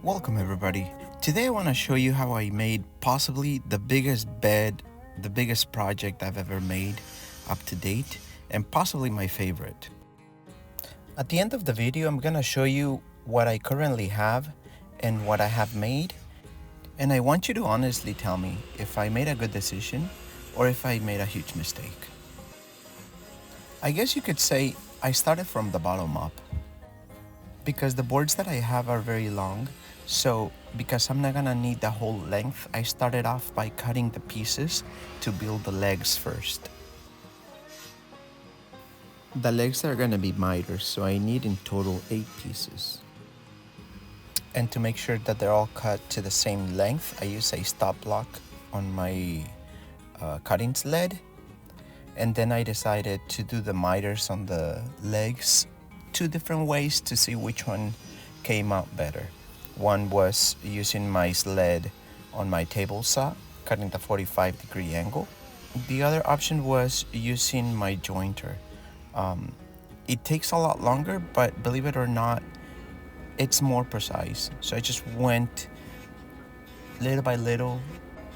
Welcome everybody. Today I want to show you how I made possibly the biggest bed, the biggest project I've ever made up to date, and possibly my favorite. At the end of the video, I'm going to show you what I currently have and what I have made, and I want you to honestly tell me if I made a good decision or if I made a huge mistake. I guess you could say I started from the bottom up, because the boards that I have are very long. So because I'm not gonna need the whole length, I started off by cutting the pieces to build the legs first. The legs are gonna be miters, so I need in total 8 pieces. And to make sure that they're all cut to the same length, I use a stop block on my cutting sled. And then I decided to do the miters on the legs 2 different ways to see which one came out better. One was using my sled on my table saw, cutting the 45-degree angle. The other option was using my jointer. It takes a lot longer, but believe it or not, it's more precise. So I just went little by little,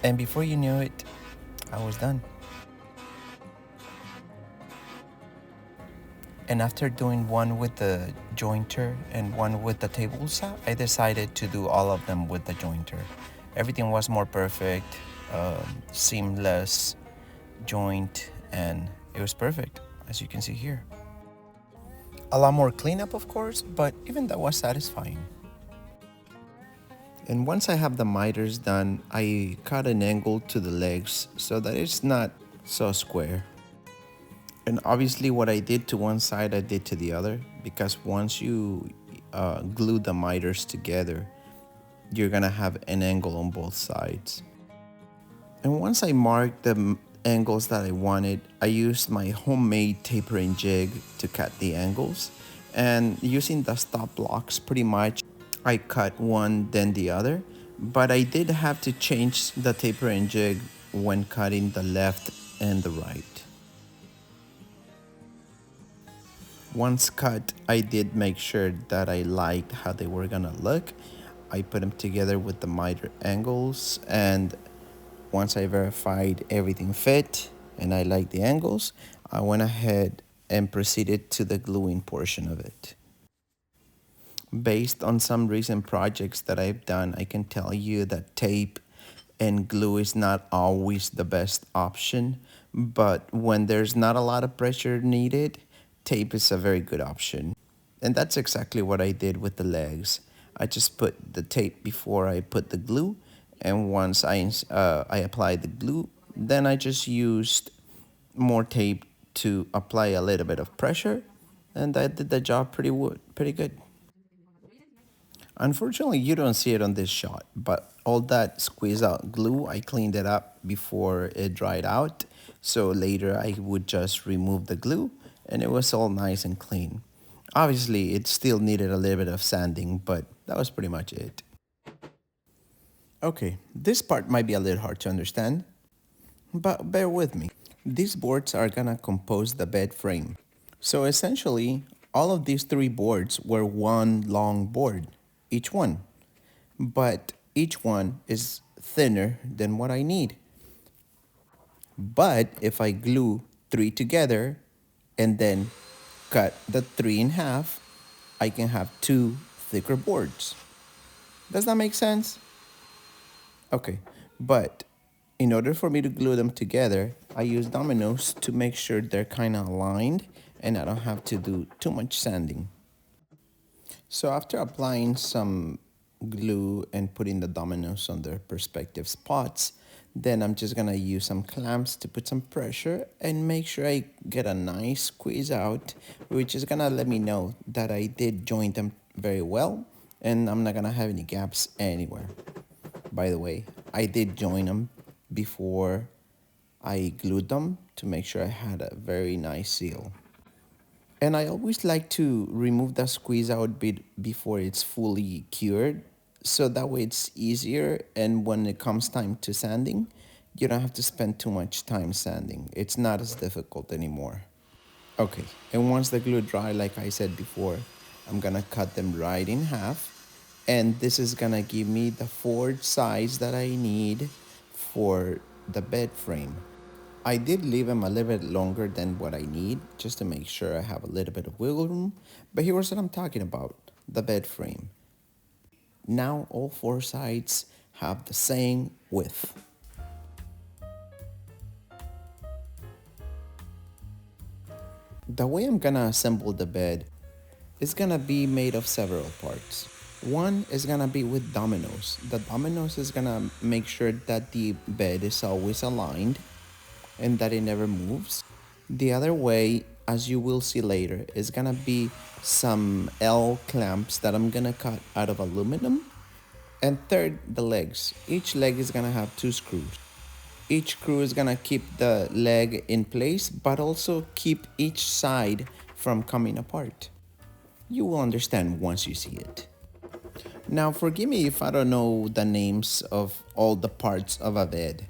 and before you knew it, I was done. And after doing one with the jointer and one with the table saw, I decided to do all of them with the jointer. Everything was more perfect, seamless joint, and it was perfect, as you can see here. A lot more cleanup, of course, but even that was satisfying. And once I have the miters done, I cut an angle to the legs so that it's not so square. And obviously what I did to one side, I did to the other, because once you glue the miters together, you're gonna have an angle on both sides. And once I marked the angles that I wanted, I used my homemade tapering jig to cut the angles. And using the stop blocks, pretty much, I cut one, then the other. But I did have to change the tapering jig when cutting the left and the right. Once cut, I did make sure that I liked how they were gonna look. I put them together with the miter angles, and once I verified everything fit and I liked the angles, I went ahead and proceeded to the gluing portion of it. Based on some recent projects that I've done, I can tell you that tape and glue is not always the best option, but when there's not a lot of pressure needed, tape is a very good option. And that's exactly what I did with the legs. I just put the tape before I put the glue, and once I applied the glue, then I just used more tape to apply a little bit of pressure, and I did the job pretty good. Unfortunately, you don't see it on this shot, but all that squeeze out glue, I cleaned it up before it dried out. So later I would just remove the glue, and it was all nice and clean. Obviously, it still needed a little bit of sanding, but that was pretty much it. Okay, this part might be a little hard to understand, but bear with me. These boards are gonna compose the bed frame. So essentially, all of these 3 boards were one long board, each one. But each one is thinner than what I need. But if I glue 3 together and then cut the 3 in half, I can have 2 thicker boards. Does that make sense? Okay, but in order for me to glue them together, I use dominoes to make sure they're kind of aligned and I don't have to do too much sanding. So after applying some glue and putting the dominoes on their respective spots, then I'm just gonna use some clamps to put some pressure and make sure I get a nice squeeze out, which is gonna let me know that I did join them very well and I'm not gonna have any gaps anywhere. By the way, I did join them before I glued them to make sure I had a very nice seal. And I always like to remove the squeeze out bit before it's fully cured, so that way it's easier, and when it comes time to sanding, you don't have to spend too much time sanding. It's not as difficult anymore. Okay, and once the glue dry, like I said before, I'm gonna cut them right in half, And this is gonna give me the forged size that I need for the bed frame. I did leave them a little bit longer than what I need just to make sure I have a little bit of wiggle room. But here's what I'm talking about, the bed frame. Now all four sides have the same width. The way I'm gonna assemble the bed is gonna be made of several parts. One is gonna be with dominoes. The dominoes is gonna make sure that the bed is always aligned and that it never moves. The other way, as you will see later, is gonna be some L clamps that I'm gonna cut out of aluminum. And third, the legs. Each leg is gonna have 2 screws. Each screw is gonna keep the leg in place, but also keep each side from coming apart. You will understand once you see it. Now, forgive me if I don't know the names of all the parts of a bed.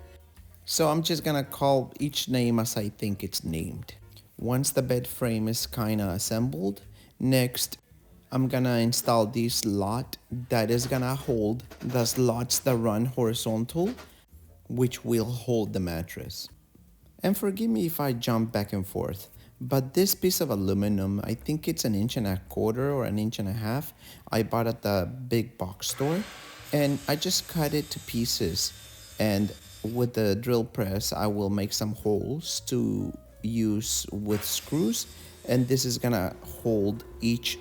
So I'm just gonna call each name as I think it's named. Once the bed frame is kinda assembled, next I'm gonna install this slot that is gonna hold the slots that run horizontal, which will hold the mattress. And forgive me if I jump back and forth, but this piece of aluminum, I think it's 1.25 inches or 1.5 inches. I bought at the big box store, and I just cut it to pieces. And with the drill press, I will make some holes to use with screws, and this is gonna hold each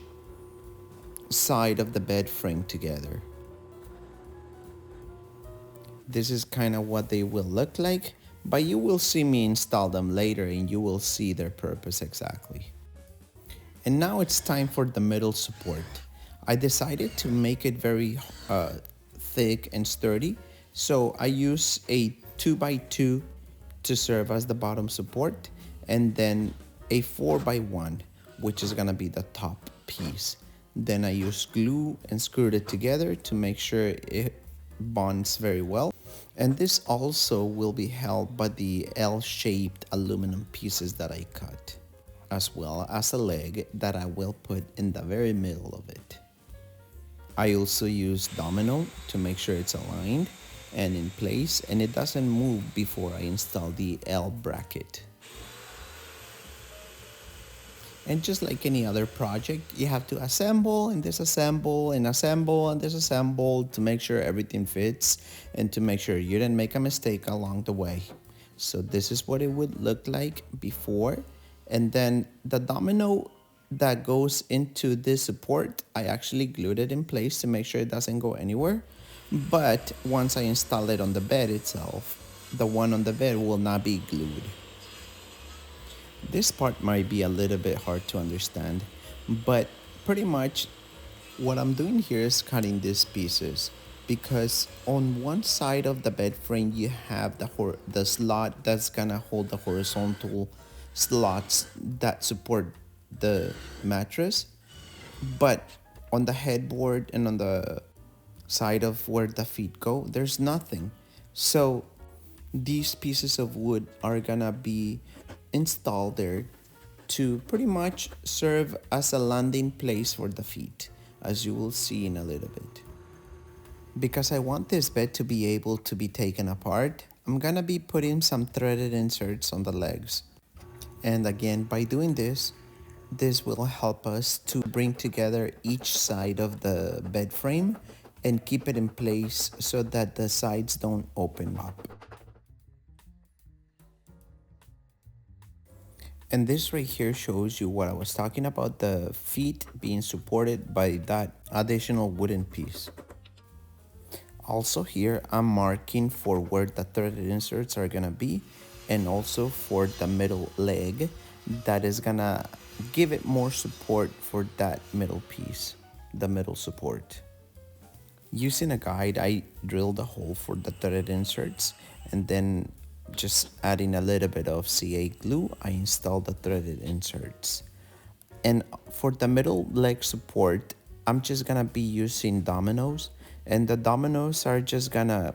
side of the bed frame together. This is kind of what they will look like, but you will see me install them later and you will see their purpose exactly. And now it's time for the middle support. I decided to make it very thick and sturdy, so I use a 2x2 to serve as the bottom support, and then a 4x1, which is gonna be the top piece. Then I use glue and screwed it together to make sure it bonds very well. And this also will be held by the L-shaped aluminum pieces that I cut, as well as a leg that I will put in the very middle of it. I also use domino to make sure it's aligned and in place and it doesn't move before I install the L bracket. And just like any other project, you have to assemble and disassemble and assemble and disassemble to make sure everything fits and to make sure you didn't make a mistake along the way. So this is what it would look like before. And then the domino that goes into this support, I actually glued it in place to make sure it doesn't go anywhere. But once I install it on the bed itself, the one on the bed will not be glued. This part might be a little bit hard to understand, but pretty much what I'm doing here is cutting these pieces because on one side of the bed frame you have the slot that's gonna hold the horizontal slots that support the mattress, but on the headboard and on the side of where the feet go, there's nothing. So these pieces of wood are gonna be installed there to pretty much serve as a landing place for the feet, as you will see in a little bit. Because I want this bed to be able to be taken apart, I'm gonna be putting some threaded inserts on the legs. And again, by doing this will help us to bring together each side of the bed frame and keep it in place so that the sides don't open up. And this right here shows you what I was talking about, the feet being supported by that additional wooden piece. Also here, I'm marking for where the threaded inserts are gonna be and also for the middle leg that is gonna give it more support for that middle piece, the middle support. Using a guide, I drilled a hole for the threaded inserts and then just adding a little bit of CA glue, I installed the threaded inserts. And for the middle leg support, I'm just gonna be using dominoes, and the dominoes are just gonna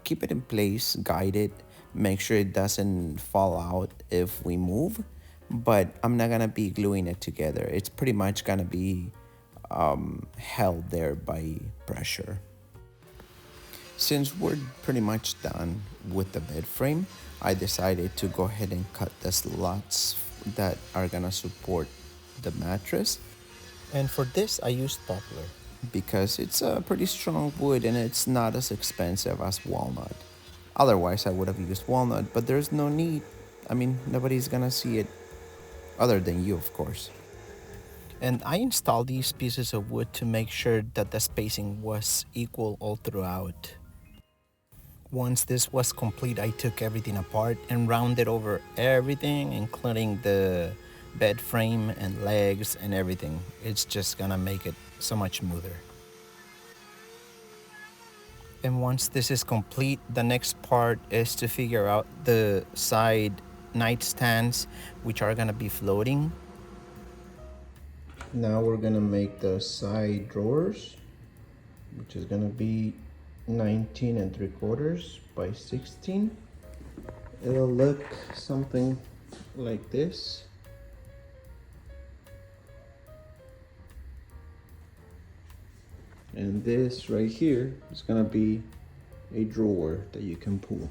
keep it in place, guide it, make sure it doesn't fall out if we move, but I'm not gonna be gluing it together. It's pretty much gonna be held there by pressure. Since we're pretty much done with the bed frame, I decided to go ahead and cut the slots that are gonna support the mattress. And for this, I used poplar because it's a pretty strong wood and it's not as expensive as walnut. Otherwise, I would have used walnut, but there's no need. I mean, nobody's gonna see it other than you, of course. And I installed these pieces of wood to make sure that the spacing was equal all throughout. Once this was complete, I took everything apart and rounded over everything, including the bed frame and legs and everything. It's just gonna make it so much smoother. And once this is complete, the next part is to figure out the side nightstands, which are gonna be floating. Now we're gonna make the side drawers, which is gonna be 19 3/4 by 16. It'll look something like this. And this right here is gonna be a drawer that you can pull.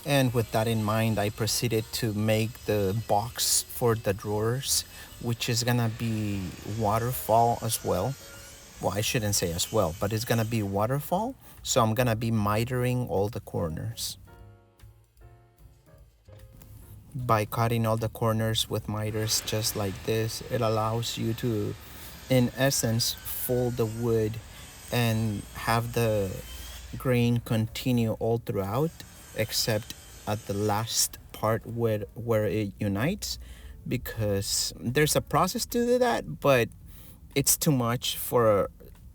And with that in mind, I proceeded to make the box for the drawers, which is gonna be waterfall as well. Well, I shouldn't say as well, but it's gonna be waterfall. So I'm gonna be mitering all the corners. By cutting all the corners with miters just like this, it allows you to, in essence, fold the wood and have the grain continue all throughout, except at the last part where it unites, because there's a process to do that, but it's too much for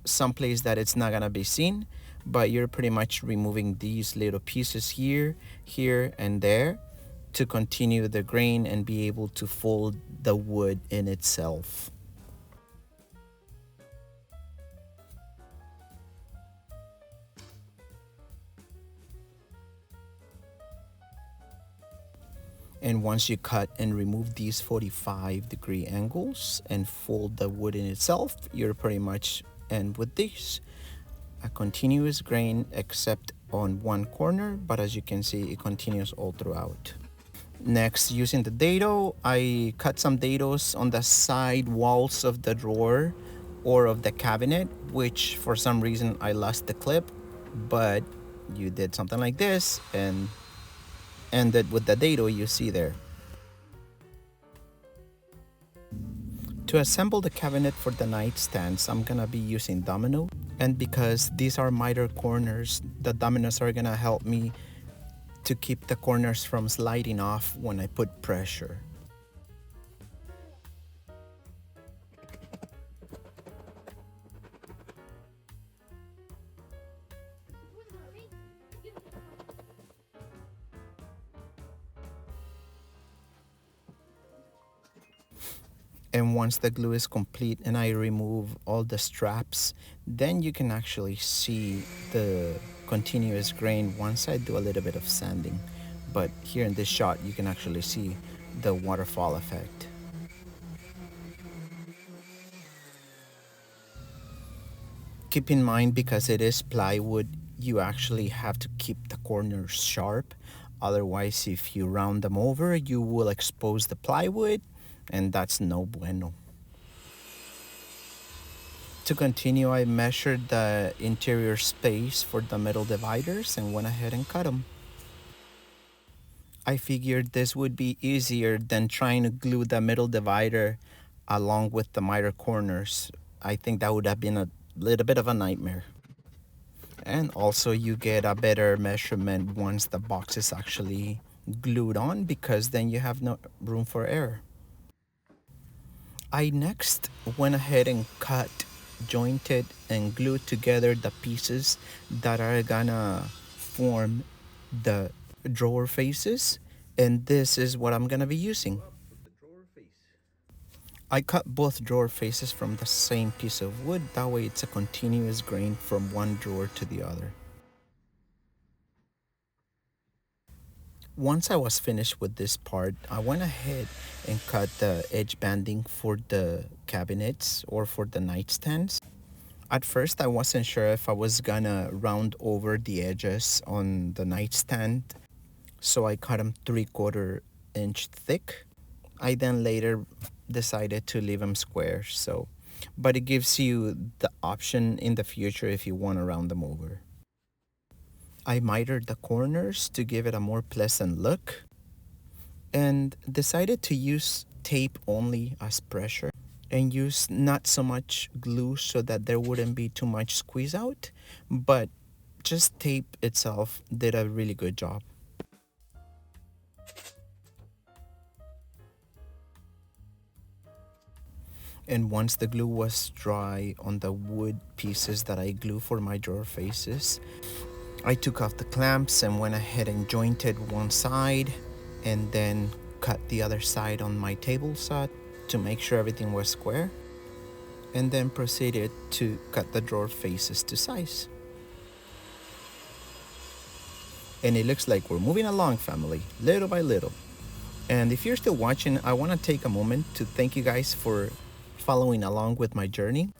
some place that it's not gonna be seen. But you're pretty much removing these little pieces here, here, and there to continue the grain and be able to fold the wood in itself. And once you cut and remove these 45-degree angles and fold the wood in itself, you're pretty much end with this. A continuous grain except on one corner, but as you can see, it continues all throughout. Next, using the dado, I cut some dados on the side walls of the drawer or of the cabinet, which for some reason I lost the clip, but you did something like this and ended with the dado you see there. To assemble the cabinet for the nightstands, I'm gonna be using domino, and because these are miter corners, the dominoes are gonna help me to keep the corners from sliding off when I put pressure. And once the glue is complete and I remove all the straps, then you can actually see the continuous grain once I do a little bit of sanding. But here in this shot, you can actually see the waterfall effect. Keep in mind, because it is plywood, you actually have to keep the corners sharp. Otherwise, if you round them over, you will expose the plywood, and that's no bueno. To continue, I measured the interior space for the metal dividers and went ahead and cut them. I figured this would be easier than trying to glue the metal divider along with the miter corners. I think that would have been a little bit of a nightmare. And also you get a better measurement once the box is actually glued on, because then you have no room for error. I next went ahead and cut, jointed, and glued together the pieces that are gonna form the drawer faces, and this is what I'm gonna be using. I cut both drawer faces from the same piece of wood, that way it's a continuous grain from one drawer to the other. Once I was finished with this part, I went ahead and cut the edge banding for the cabinets or for the nightstands. At first, I wasn't sure if I was gonna round over the edges on the nightstand, so I cut them 3/4 inch thick. I then later decided to leave them square, but it gives you the option in the future if you want to round them over. I mitered the corners to give it a more pleasant look and decided to use tape only as pressure and use not so much glue so that there wouldn't be too much squeeze out, but just tape itself did a really good job. And once the glue was dry on the wood pieces that I glue for my drawer faces, I took off the clamps and went ahead and jointed one side and then cut the other side on my table saw to make sure everything was square, and then proceeded to cut the drawer faces to size. And it looks like we're moving along, family, little by little. And if you're still watching, I want to take a moment to thank you guys for following along with my journey.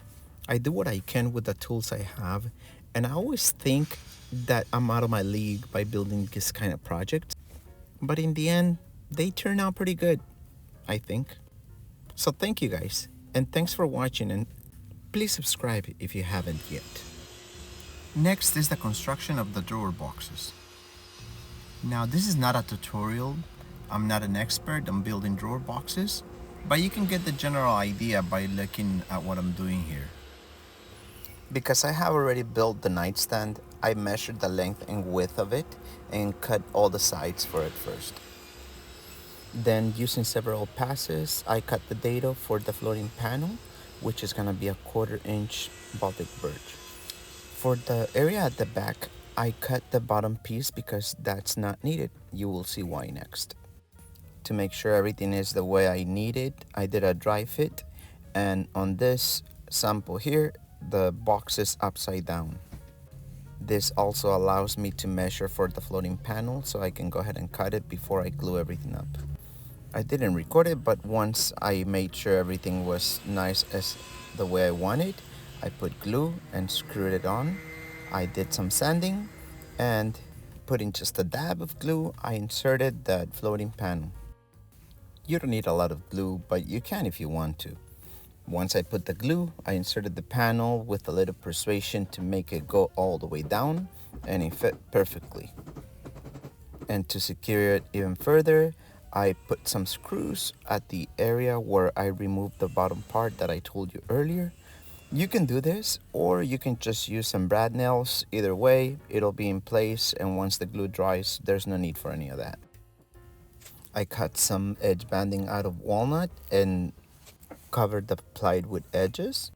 I do what I can with the tools I have, and I always think that I'm out of my league by building this kind of project, but in the end, they turn out pretty good, I think. So thank you guys, and thanks for watching, and please subscribe if you haven't yet. Next is the construction of the drawer boxes. Now this is not a tutorial. I'm not an expert on building drawer boxes, but you can get the general idea by looking at what I'm doing here. Because I have already built the nightstand, I measured the length and width of it and cut all the sides for it first. Then, using several passes, I cut the dado for the floating panel, which is gonna be a 1/4 inch Baltic birch. For the area at the back, I cut the bottom piece because that's not needed. You will see why next. To make sure everything is the way I need it, I did a dry fit, and on this sample here, the box is upside down. This also allows me to measure for the floating panel, so I can go ahead and cut it before I glue everything up. I didn't record it, but once I made sure everything was nice as the way I wanted, I put glue and screwed it on. I did some sanding, and putting just a dab of glue, I inserted that floating panel. You don't need a lot of glue, but you can if you want to. Once I put the glue, I inserted the panel with a little persuasion to make it go all the way down, and it fit perfectly. And to secure it even further, I put some screws at the area where I removed the bottom part that I told you earlier. You can do this, or you can just use some brad nails. Either way, it'll be in place, and once the glue dries, there's no need for any of that. I cut some edge banding out of walnut and covered the plywood edges.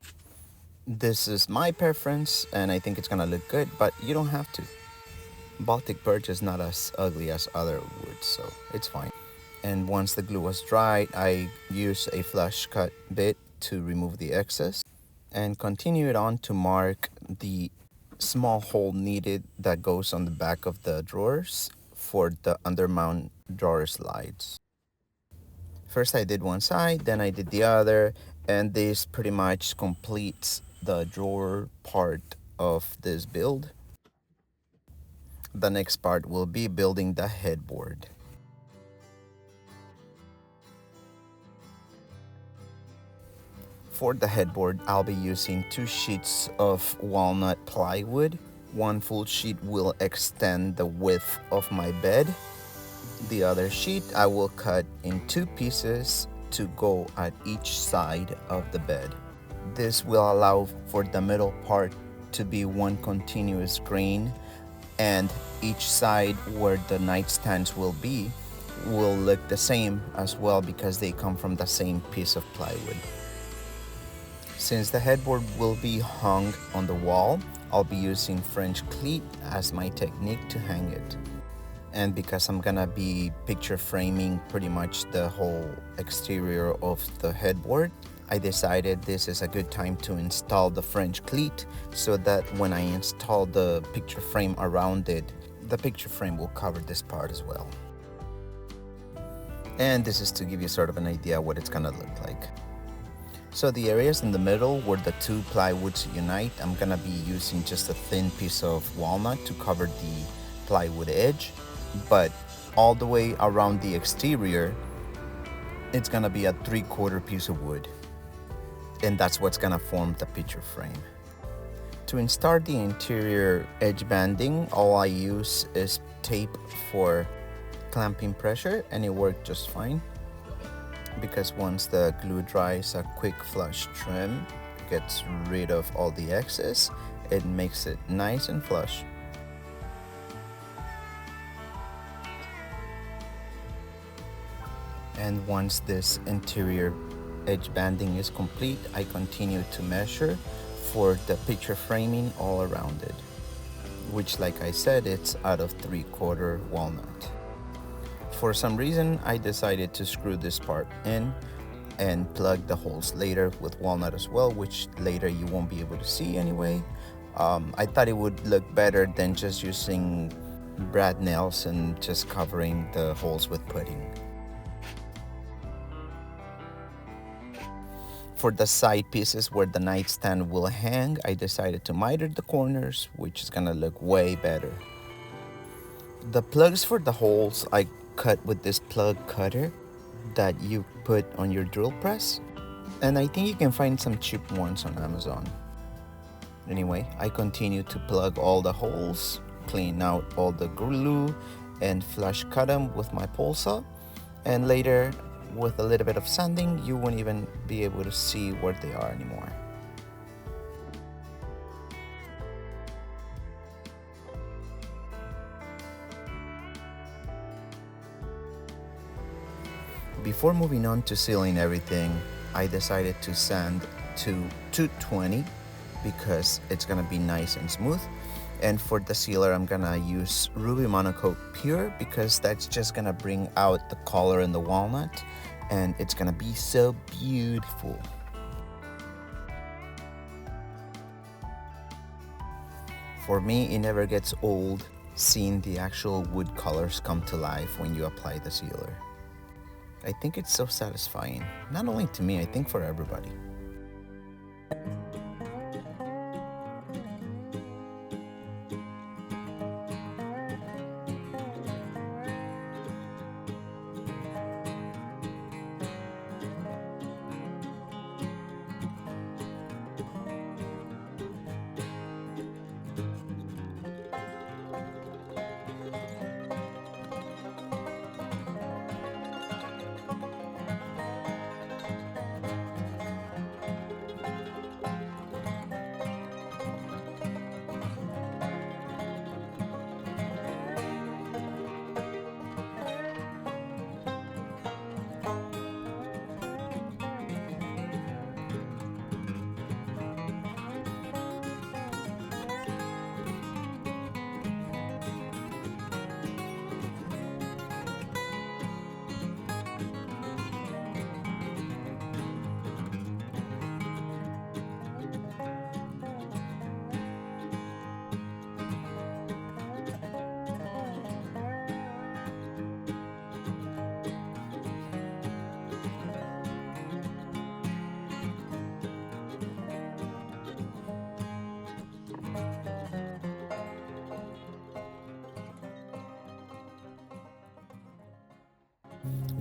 This is my preference, and I think it's gonna look good, but you don't have to. Baltic birch is not as ugly as other woods, so it's fine. And once the glue was dry, I used a flush cut bit to remove the excess and continue it on to mark the small hole needed that goes on the back of the drawers for the undermount drawer slides. First I did one side, then I did the other, and this pretty much completes the drawer part of this build. The next part will be building the headboard. For the headboard, I'll be using 2 sheets of walnut plywood. One full sheet will extend the width of my bed. The other sheet I will cut in 2 pieces to go at each side of the bed. This will allow for the middle part to be one continuous grain, and each side where the nightstands will be will look the same as well because they come from the same piece of plywood. Since the headboard will be hung on the wall, I'll be using French cleat as my technique to hang it. And because I'm gonna be picture framing pretty much the whole exterior of the headboard, I decided this is a good time to install the French cleat so that when I install the picture frame around it, the picture frame will cover this part as well. And this is to give you sort of an idea what it's gonna look like. So the areas in the middle where the two plywoods unite, I'm gonna be using just a thin piece of walnut to cover the plywood edge, but all the way around the exterior, it's gonna be a 3/4 piece of wood. And that's what's gonna form the picture frame. To install the interior edge banding, all I use is tape for clamping pressure, and it worked just fine. Because once the glue dries, a quick flush trim gets rid of all the excess. It makes it nice and flush. And once this interior edge banding is complete, I continue to measure for the picture framing all around it, which, like I said, it's out of 3/4 walnut. For some reason, I decided to screw this part in and plug the holes later with walnut as well, which later you won't be able to see anyway. I thought it would look better than just using brad nails and just covering the holes with pudding. For the side pieces where the nightstand will hang, I decided to miter the corners, which is gonna look way better. The plugs for the holes I cut with this plug cutter that you put on your drill press, and I think you can find some cheap ones on Amazon. Anyway, I continue to plug all the holes, clean out all the glue, and flush cut them with my pole saw, and later with a little bit of sanding you won't even be able to see where they are anymore. Before moving on to sealing everything, I decided to sand to 220 because it's gonna be nice and smooth. And for the sealer, I'm gonna use Ruby Monocoat Pure because that's just gonna bring out the color in the walnut and it's gonna be so beautiful. For me, it never gets old seeing the actual wood colors come to life when you apply the sealer. I think it's so satisfying, not only to me, I think for everybody.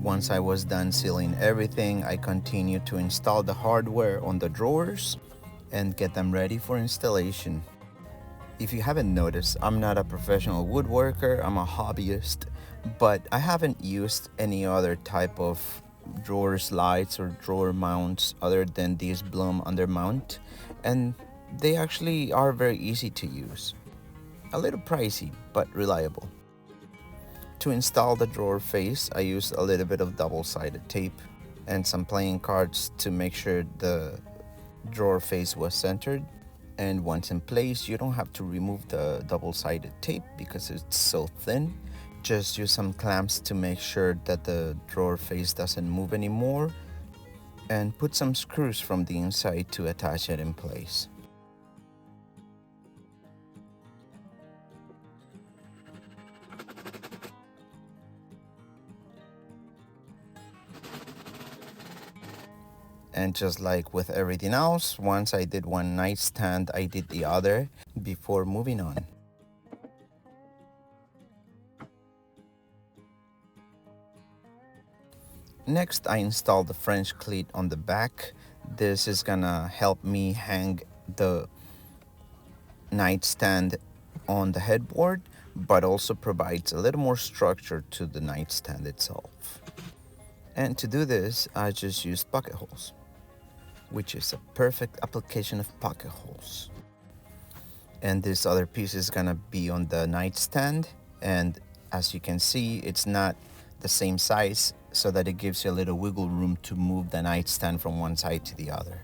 Once I was done sealing everything, I continued to install the hardware on the drawers and get them ready for installation. If you haven't noticed, I'm not a professional woodworker, I'm a hobbyist, but I haven't used any other type of drawer slides or drawer mounts other than these Bloom undermount, and they actually are very easy to use. A little pricey, but reliable. To install the drawer face, I used a little bit of double-sided tape and some playing cards to make sure the drawer face was centered. And once in place, you don't have to remove the double-sided tape because it's so thin. Just use some clamps to make sure that the drawer face doesn't move anymore, and put some screws from the inside to attach it in place. And just like with everything else, once I did one nightstand, I did the other before moving on. Next, I installed the French cleat on the back. This is gonna help me hang the nightstand on the headboard, but also provides a little more structure to the nightstand itself. And to do this, I just used pocket holes, which is a perfect application of pocket holes. And this other piece is gonna be on the nightstand, and as you can see, it's not the same size, so that it gives you a little wiggle room to move the nightstand from one side to the other.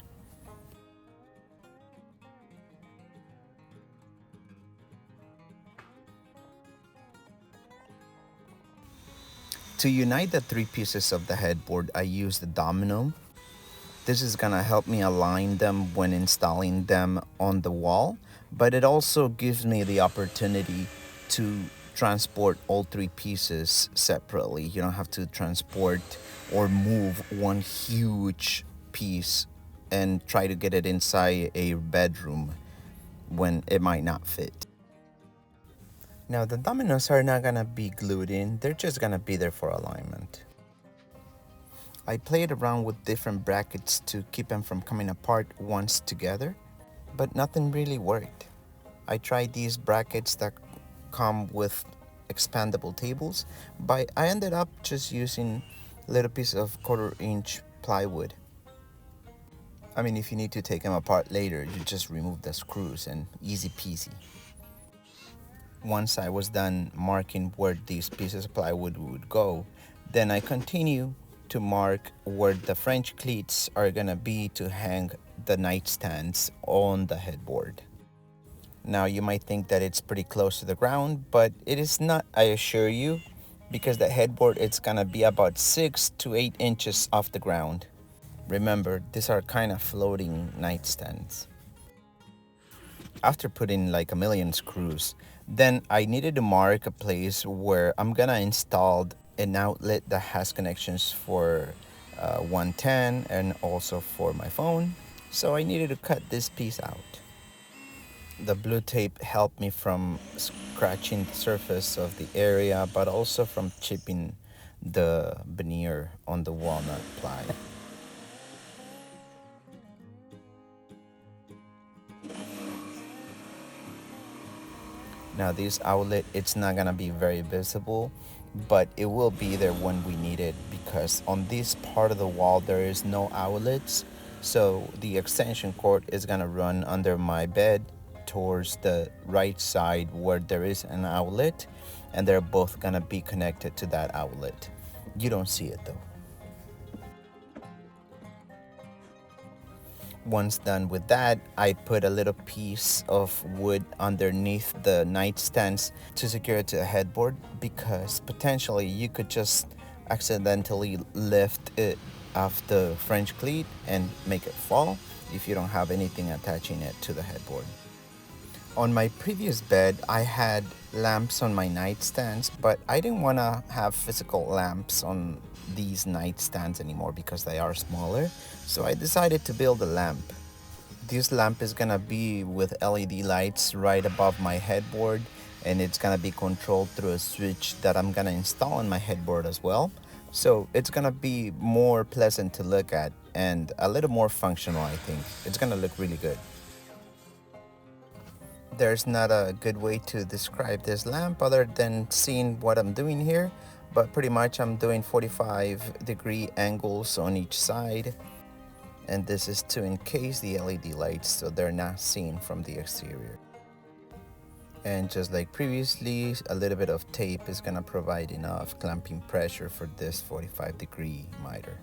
To unite the three pieces of the headboard, I used the domino. This is gonna help me align them when installing them on the wall, but it also gives me the opportunity to transport all three pieces separately. You don't have to transport or move one huge piece and try to get it inside a bedroom when it might not fit. Now the dominoes are not gonna be glued in, they're just gonna be there for alignment. I played around with different brackets to keep them from coming apart once together, but nothing really worked. I tried these brackets that come with expandable tables, but I ended up just using a little piece of 1/4-inch plywood. I mean, if you need to take them apart later, you just remove the screws and easy peasy. Once I was done marking where these pieces of plywood would go, then I continue to mark where the French cleats are gonna be to hang the nightstands on the headboard. Now you might think that it's pretty close to the ground, but it is not, I assure you, because the headboard it's gonna be about 6 to 8 inches off the ground. Remember, these are kind of floating nightstands. After putting like a million screws, then I needed to mark a place where I'm gonna install an outlet that has connections for 110 and also for my phone. So I needed to cut this piece out. The blue tape helped me from scratching the surface of the area, but also from chipping the veneer on the walnut ply. Now this outlet, it's not gonna be very visible, but it will be there when we need it, because on this part of the wall there is no outlets. So the extension cord is gonna run under my bed towards the right side where there is an outlet, and they're both gonna be connected to that outlet. You don't see it though. Once done with that, I put a little piece of wood underneath the nightstands to secure it to a headboard, because potentially you could just accidentally lift it off the French cleat and make it fall if you don't have anything attaching it to the headboard. On my previous bed, I had lamps on my nightstands, but I didn't want to have physical lamps on these nightstands anymore because they are smaller. So I decided to build a lamp. This lamp is gonna be with LED lights right above my headboard, and it's gonna be controlled through a switch that I'm gonna install on my headboard as well. So it's gonna be more pleasant to look at and a little more functional, I think. It's gonna look really good. There's not a good way to describe this lamp other than seeing what I'm doing here, but pretty much I'm doing 45-degree angles on each side, and this is to encase the LED lights so they're not seen from the exterior. And just like previously, a little bit of tape is gonna provide enough clamping pressure for this 45-degree miter.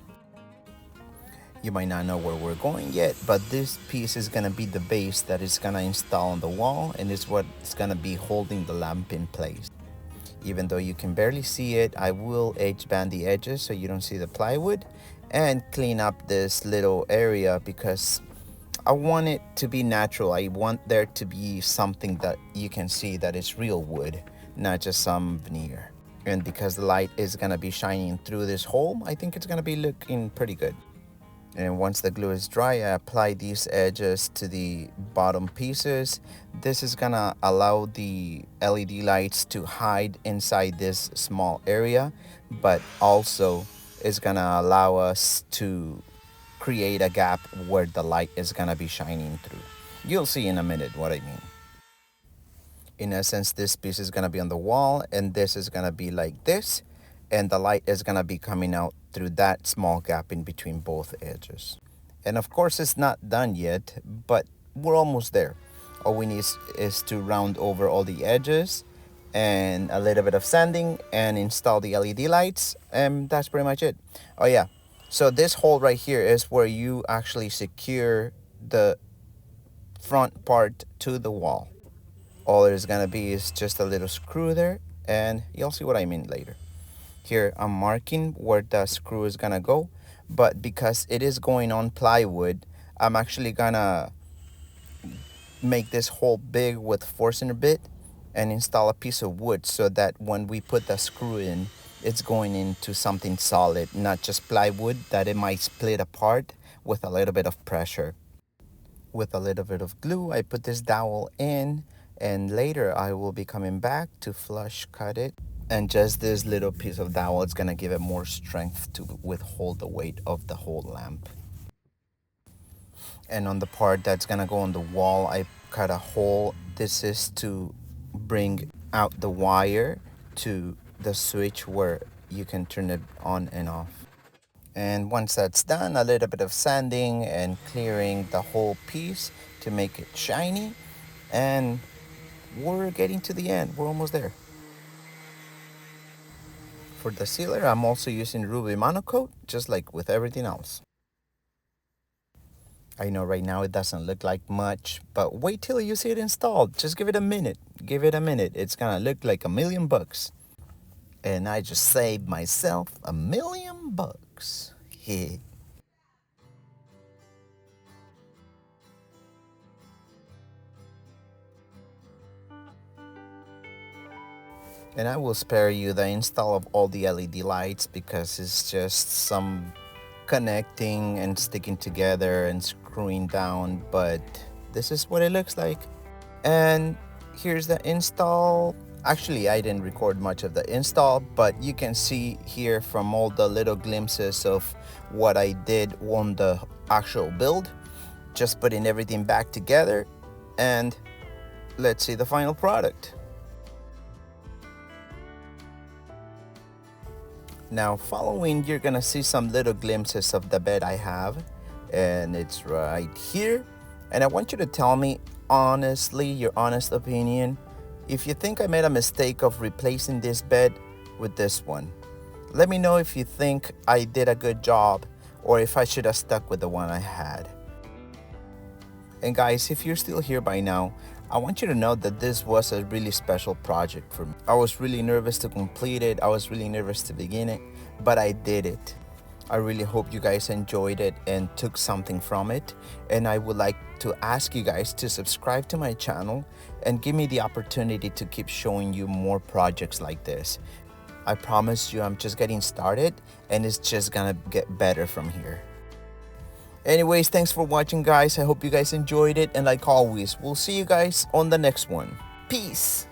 You might not know where we're going yet, but this piece is gonna be the base that is gonna install on the wall, and is what's gonna be holding the lamp in place. Even though you can barely see it, I will edge band the edges so you don't see the plywood, and clean up this little area because I want it to be natural. I want there to be something that you can see that is real wood, not just some veneer. And because the light is gonna be shining through this hole, I think it's gonna be looking pretty good. And once the glue is dry, I apply these edges to the bottom pieces. This is gonna allow the LED lights to hide inside this small area, but also is gonna allow us to create a gap where the light is gonna be shining through. You'll see in a minute what I mean. In essence, this piece is gonna be on the wall and this is gonna be like this, and the light is gonna be coming out through that small gap in between both edges. And of course it's not done yet, but we're almost there. All we need is to round over all the edges and a little bit of sanding and install the LED lights, and that's pretty much it. Oh yeah, so this hole right here is where you actually secure the front part to the wall. All there's gonna be is just a little screw there, and you'll see what I mean later. Here I'm marking where the screw is gonna go, but because it is going on plywood, I'm actually gonna make this hole big with Forstner bit and install a piece of wood so that when we put the screw in, it's going into something solid, not just plywood that it might split apart with a little bit of pressure. With a little bit of glue, I put this dowel in, and later I will be coming back to flush cut it. And just this little piece of dowel is gonna give it more strength to withhold the weight of the whole lamp. And on the part that's gonna go on the wall, I cut a hole. This is to bring out the wire to the switch where you can turn it on and off. And once that's done, a little bit of sanding and clearing the whole piece to make it shiny, and we're getting to the end. We're almost there. For the sealer, I'm also using Ruby Monocoat, just like with everything else. I know right now it doesn't look like much, but wait till you see it installed. Just give it a minute. Give it a minute. It's gonna look like $1,000,000. And I just saved myself $1,000,000. Yeah. And I will spare you the install of all the LED lights because it's just some connecting and sticking together and screwing down, but this is what it looks like. And here's the install. Actually, I didn't record much of the install, but you can see here from all the little glimpses of what I did on the actual build. Just putting everything back together, and let's see the final product. Now following, you're gonna see some little glimpses of the bed I have, and it's right here. And I want you to tell me honestly, your honest opinion, if you think I made a mistake of replacing this bed with this one. Let me know if you think I did a good job or if I should have stuck with the one I had. And guys, if you're still here by now, I want you to know that this was a really special project for me. I was really nervous to complete it. I was really nervous to begin it, but I did it. I really hope you guys enjoyed it and took something from it. And I would like to ask you guys to subscribe to my channel and give me the opportunity to keep showing you more projects like this. I promise you I'm just getting started and it's just gonna get better from here. Anyways, thanks for watching, guys. I hope you guys enjoyed it, and like always, we'll see you guys on the next one. Peace.